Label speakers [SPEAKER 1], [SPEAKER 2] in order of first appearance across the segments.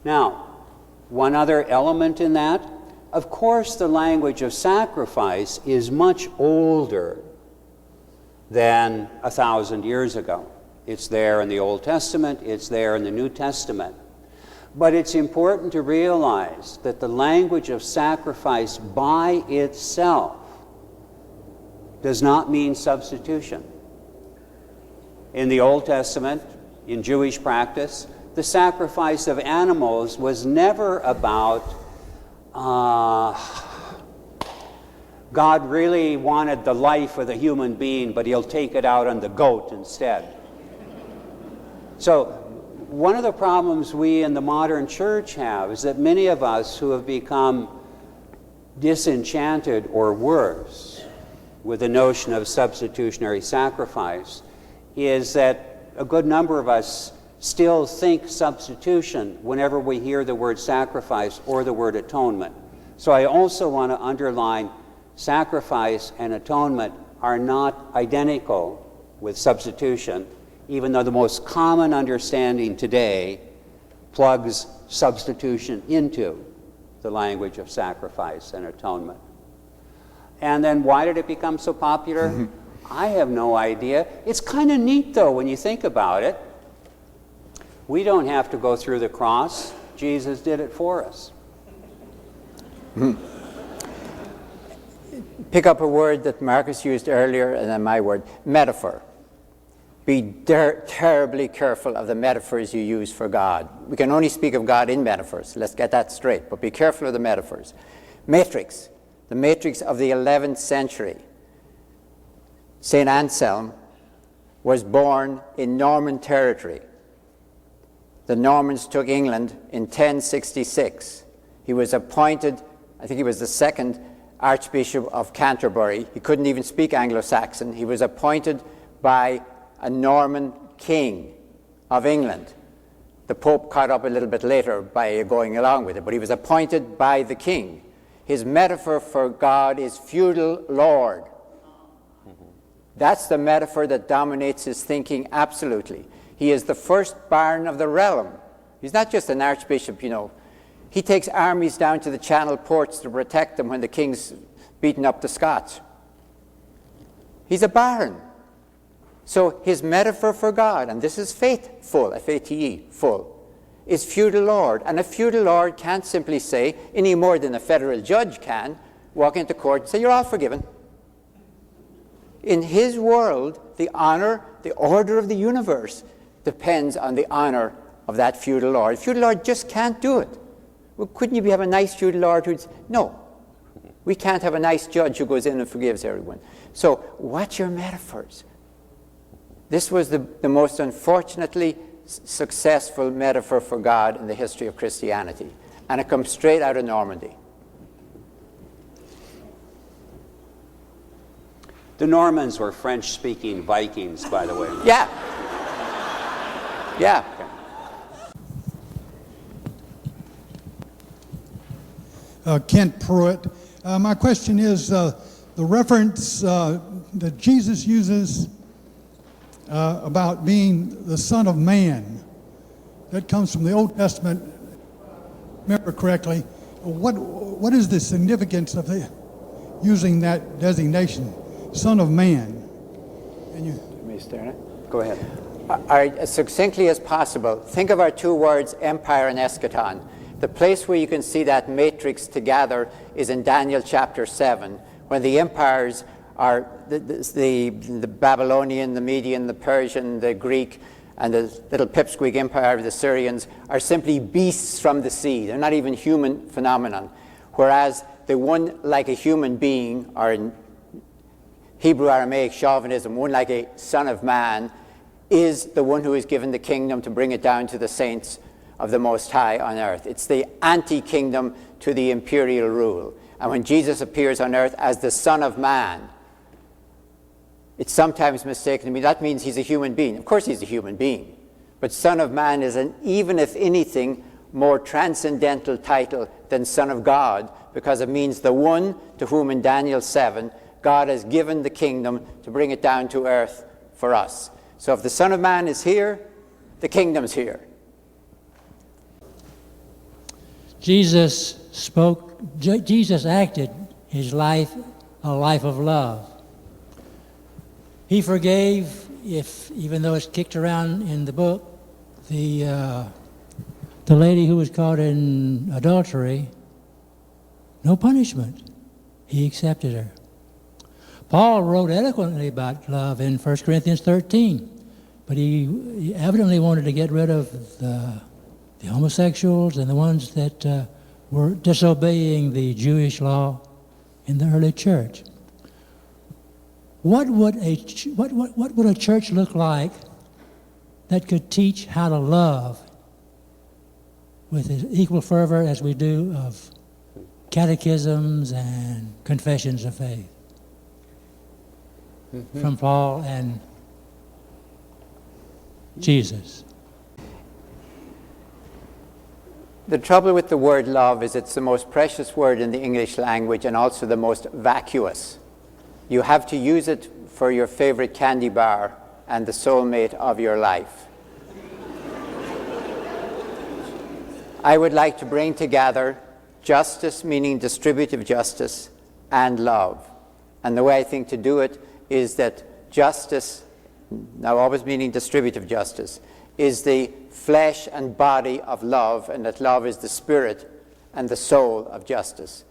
[SPEAKER 1] Now, one other element in that, of course, the language of sacrifice is much older than 1,000 years ago. It's there in the Old Testament, it's there in the New Testament. But it's important to realize that the language of sacrifice by itself does not mean substitution. In the Old Testament, in Jewish practice, the sacrifice of animals was never about God really wanted the life of the human being, but he'll take it out on the goat instead. So one of the problems we in the modern church have is that many of us who have become disenchanted or worse with the notion of substitutionary sacrifice is that a good number of us still think substitution whenever we hear the word sacrifice or the word atonement. So I also want to underline sacrifice and atonement are not identical with substitution, even though the most common understanding today plugs substitution into the language of sacrifice and atonement. And then why did it become so popular? I have no idea. It's kind of neat, though, when you think about it. We don't have to go through the cross. Jesus did it for us.
[SPEAKER 2] Pick up a word that Marcus used earlier, and then my word, metaphor. Be terribly careful of the metaphors you use for God. We can only speak of God in metaphors. Let's get that straight. But be careful of the metaphors. Matrix, the matrix of the 11th century. St. Anselm was born in Norman territory. The Normans took England in 1066. He was appointed, I think he was the second Archbishop of Canterbury. He couldn't even speak Anglo-Saxon. He was appointed by a Norman king of England. The Pope caught up a little bit later by going along with it, but he was appointed by the king. His metaphor for God is feudal lord. That's the metaphor that dominates his thinking absolutely. He is the first baron of the realm. He's not just an archbishop, you know. He takes armies down to the Channel ports to protect them when the king's beaten up the Scots. He's a baron. So his metaphor for God, and this is faithful, F-A-T-E, full, is feudal lord. And a feudal lord can't simply say, any more than a federal judge can, walk into court and say, you're all forgiven. In his world, the honor, the order of the universe depends on the honor of that feudal lord. Feudal lord just can't do it. Well, couldn't you have a nice feudal lord who'd... No. We can't have a nice judge who goes in and forgives everyone. So watch your metaphors. This was the most unfortunately successful metaphor for God in the history of Christianity. And it comes straight out of Normandy.
[SPEAKER 1] The Normans were French-speaking Vikings, by the way.
[SPEAKER 2] Yeah. Yeah.
[SPEAKER 3] Kent Pruitt. My question is the reference that Jesus uses about being the Son of Man. That comes from the Old Testament, if I remember correctly. What is the significance of using that designation, Son of Man? Can you...
[SPEAKER 2] Let me start it.
[SPEAKER 1] Go ahead.
[SPEAKER 2] All right, as succinctly as possible, think of our two words, empire and eschaton. The place where you can see that matrix together is in Daniel chapter 7, when the empires are the Babylonian, the Median, the Persian, the Greek, and the little pipsqueak empire of the Syrians are simply beasts from the sea. They're not even human phenomenon. Whereas the one like a human being, or in Hebrew Aramaic chauvinism, one like a son of man, is the one who is given the kingdom to bring it down to the saints of the Most High on earth. It's the anti-kingdom to the imperial rule. And when Jesus appears on earth as the Son of Man, it's sometimes mistaken to mean that means he's a human being. Of course he's a human being. But Son of Man is an, even if anything, more transcendental title than Son of God, because it means the one to whom in Daniel 7, God has given the kingdom to bring it down to earth for us. So if the Son of Man is here, the kingdom's here.
[SPEAKER 4] Jesus acted his life a life of love. He forgave, even though it's kicked around in the book, the lady who was caught in adultery, no punishment. He accepted her. Paul wrote eloquently about love in 1 Corinthians 13, but he evidently wanted to get rid of the homosexuals and the ones that were disobeying the Jewish law in the early church. What would a church look like that could teach how to love with equal fervor as we do of catechisms and confessions of faith from Paul and Jesus?
[SPEAKER 2] The trouble with the word love is it's the most precious word in the English language and also the most vacuous. You have to use it for your favorite candy bar and the soulmate of your life. I would like to bring together justice, meaning distributive justice, and love. And the way I think to do it is that justice, now always meaning distributive justice, is the flesh and body of love, and that love is the spirit and the soul of justice.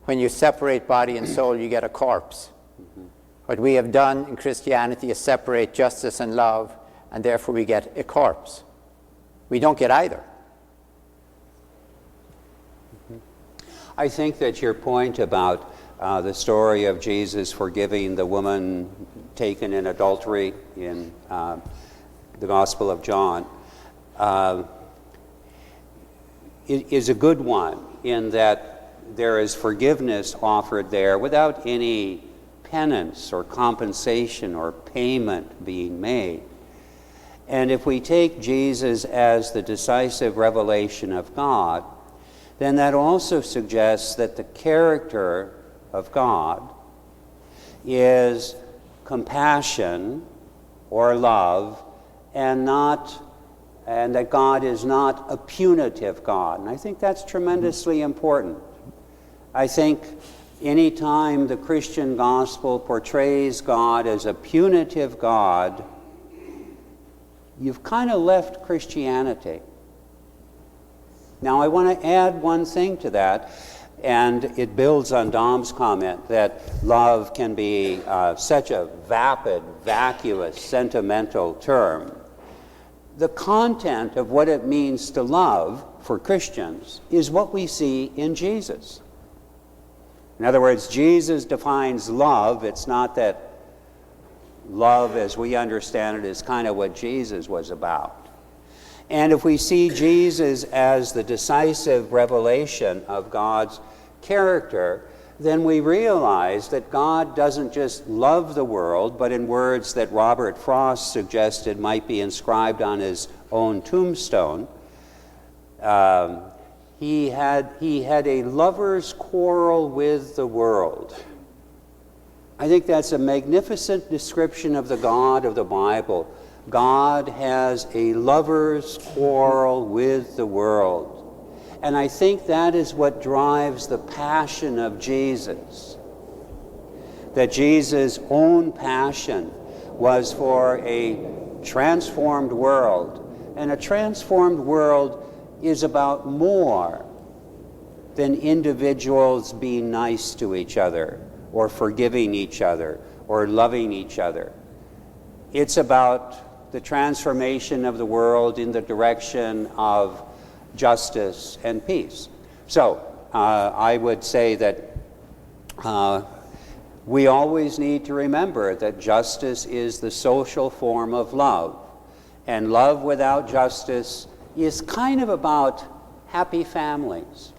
[SPEAKER 2] When you separate body and soul, you get a corpse. What we have done in Christianity is separate justice and love, and therefore we get a corpse. We don't get either.
[SPEAKER 1] I think that your point about the story of Jesus forgiving the woman taken in adultery in the Gospel of John is a good one, in that there is forgiveness offered there without any penance or compensation or payment being made. And if we take Jesus as the decisive revelation of God, then that also suggests that the character of God is compassion or love, and that God is not a punitive God. And I think that's tremendously important. I think any time the Christian gospel portrays God as a punitive God, you've kind of left Christianity. Now, I want to add one thing to that, and it builds on Dom's comment that love can be such a vapid, vacuous, sentimental term. The content of what it means to love for Christians is what we see in Jesus. In other words, Jesus defines love. It's not that love as we understand it is kind of what Jesus was about. And if we see Jesus as the decisive revelation of God's character, then we realize that God doesn't just love the world, but in words that Robert Frost suggested might be inscribed on his own tombstone, he had a lover's quarrel with the world. I think that's a magnificent description of the God of the Bible. God has a lover's quarrel with the world. And I think that is what drives the passion of Jesus. That Jesus' own passion was for a transformed world. And a transformed world is about more than individuals being nice to each other, or forgiving each other, or loving each other. It's about the transformation of the world in the direction of justice and peace. So I would say that we always need to remember that justice is the social form of love, and love without justice is kind of about happy families.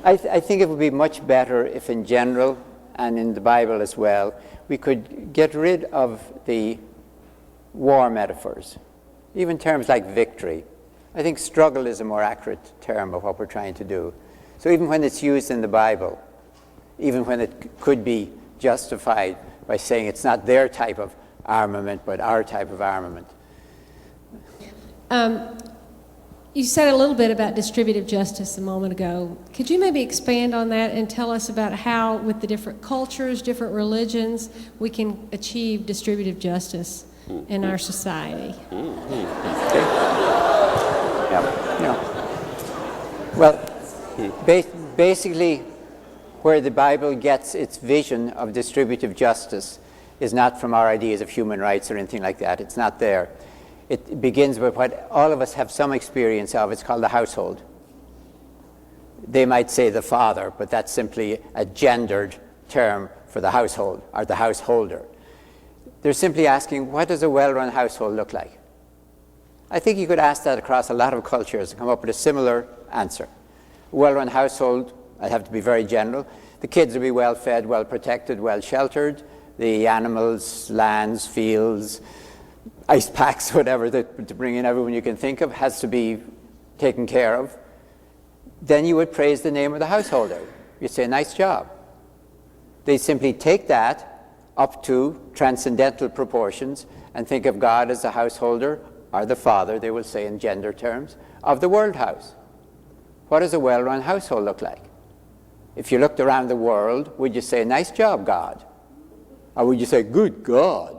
[SPEAKER 2] I think it would be much better if in general, and in the Bible as well, we could get rid of the war metaphors, even terms like victory. I think struggle is a more accurate term of what we're trying to do. So even when it's used in the Bible, even when it could be justified by saying it's not their type of armament, but our type of armament.
[SPEAKER 5] You said a little bit about distributive justice a moment ago. Could you maybe expand on that and tell us about how, with the different cultures, different religions, we can achieve distributive justice in our society?
[SPEAKER 2] Well, basically, where the Bible gets its vision of distributive justice is not from our ideas of human rights or anything like that. It's not there. It begins with what all of us have some experience of. It's called the household. They might say the father, but that's simply a gendered term for the household or the householder. They're simply asking, what does a well-run household look like? I think you could ask that across a lot of cultures and come up with a similar answer. A well-run household, I'd have to be very general. The kids will be well-fed, well-protected, well-sheltered. The animals, lands, fields, ice packs, whatever, to bring in everyone you can think of, has to be taken care of. Then you would praise the name of the householder. You'd say, nice job. They simply take that up to transcendental proportions and think of God as the householder, or the father, they will say in gender terms, of the world house. What does a well-run household look like? If you looked around the world, would you say, nice job, God? Or would you say, good God?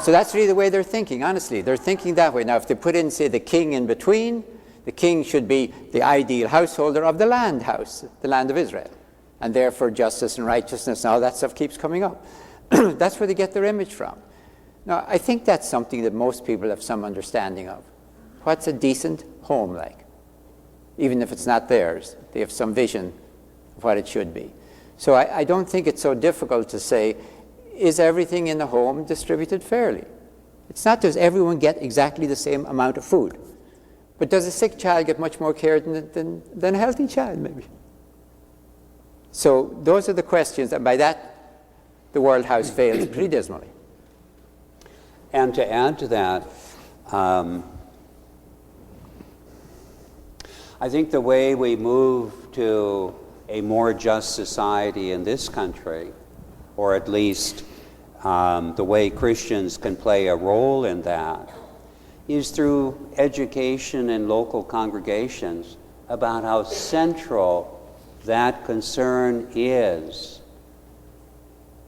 [SPEAKER 2] So that's really the way they're thinking, honestly. They're thinking that way. Now, if they put in, say, the king in between, the king should be the ideal householder of the land house, the land of Israel. And therefore, justice and righteousness and all that stuff keeps coming up. That's where they get their image from. Now, I think that's something that most people have some understanding of. What's a decent home like? Even if it's not theirs, they have some vision of what it should be. So I don't think it's so difficult to say, is everything in the home distributed fairly? It's not does everyone get exactly the same amount of food, but does a sick child get much more care than a healthy child, maybe? So those are the questions, and by that, the world house fails pretty dismally.
[SPEAKER 1] And to add to that, I think the way we move to a more just society in this country, or at least the way Christians can play a role in that, is through education in local congregations about how central that concern is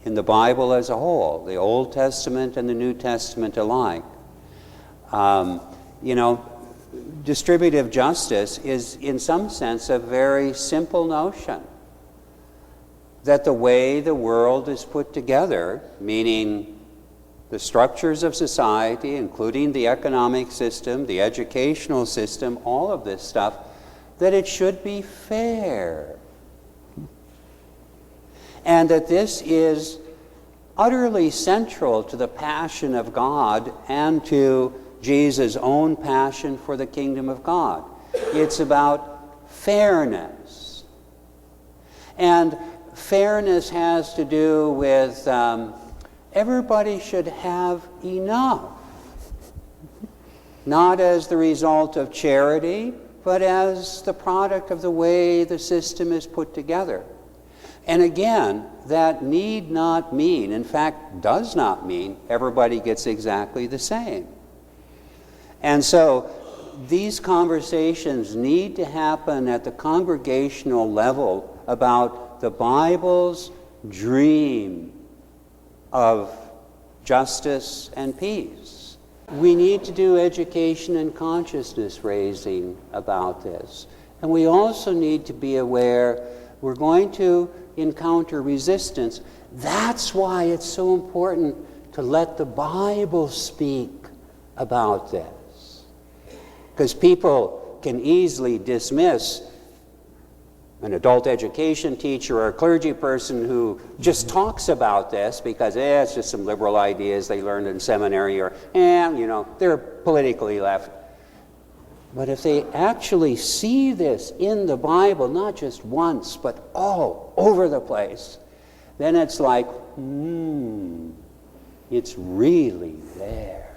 [SPEAKER 1] in the Bible as a whole, the Old Testament and the New Testament alike. Distributive justice is, in some sense, a very simple notion. That the way the world is put together, meaning the structures of society, including the economic system, the educational system, all of this stuff, that it should be fair. And that this is utterly central to the passion of God and to Jesus' own passion for the kingdom of God. It's about fairness. And fairness has to do with everybody should have enough. Not as the result of charity, but as the product of the way the system is put together. And again, that need not mean, in fact, does not mean everybody gets exactly the same. And so these conversations need to happen at the congregational level about the Bible's dream of justice and peace. We need to do education and consciousness raising about this. And we also need to be aware we're going to encounter resistance. That's why it's so important to let the Bible speak about this. Because people can easily dismiss an adult education teacher or a clergy person who just talks about this because it's just some liberal ideas they learned in seminary, or they're politically left. But if they actually see this in the Bible, not just once, but all over the place, then it's like, it's really there.